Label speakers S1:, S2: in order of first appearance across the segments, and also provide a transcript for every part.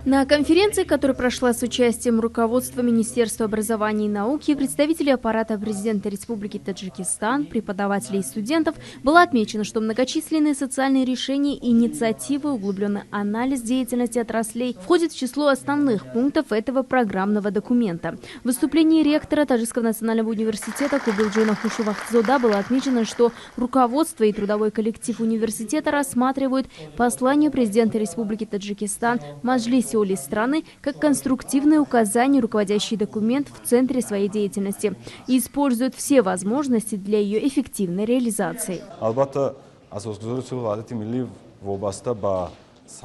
S1: На конференции, которая прошла с участием руководства Министерства образования и науки, представителей аппарата президента Республики Таджикистан, преподавателей и студентов, было отмечено, что многочисленные социальные решения и инициативы, углубленный анализ деятельности отраслей входят в число основных пунктов этого программного документа. В выступлении ректора Таджикского национального университета Кубилджина Хушувахтзода было отмечено, что руководство и трудовой коллектив университета рассматривают послание президента Республики Таджикистан Маджлисе ули страны как конструктивное указание, руководящий документ в центре своей деятельности и использует все возможности для ее эффективной реализации.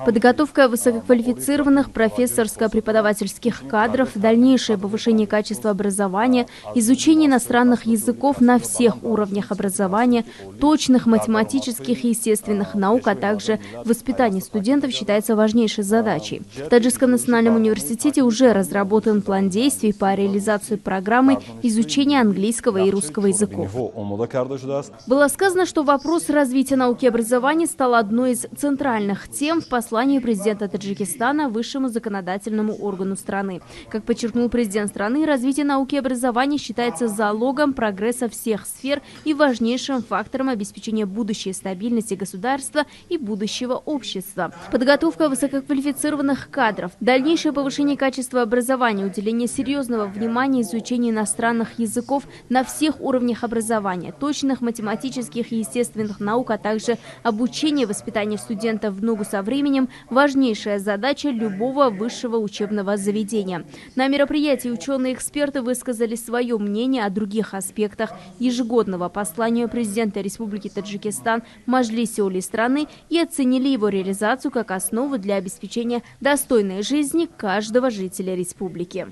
S1: Подготовка высококвалифицированных профессорско-преподавательских кадров, дальнейшее повышение качества образования, изучение иностранных языков на всех уровнях образования, точных математических и естественных наук, а также воспитание студентов считается важнейшей задачей. В Таджикском национальном университете уже разработан план действий по реализации программы изучения английского и русского языков. Было сказано, что вопрос развития науки и образования стал одной из центральных тем в послании президента Таджикистана высшему законодательному органу страны. Как подчеркнул президент страны, развитие науки и образования считается залогом прогресса всех сфер и важнейшим фактором обеспечения будущей стабильности государства и будущего общества. Подготовка высококвалифицированных кадров, дальнейшее повышение качества образования, уделение серьезного внимания изучению иностранных языков на всех уровнях образования, точных математических и естественных наук, а также обучение и воспитание студентов в ногу со временем – важнейшая задача любого высшего учебного заведения. На мероприятии ученые и эксперты высказали свое мнение о других аспектах ежегодного послания президента Республики Таджикистан Маджлисе ули страны и оценили его реализацию как основу для обеспечения достойной жизни каждого жителя республики.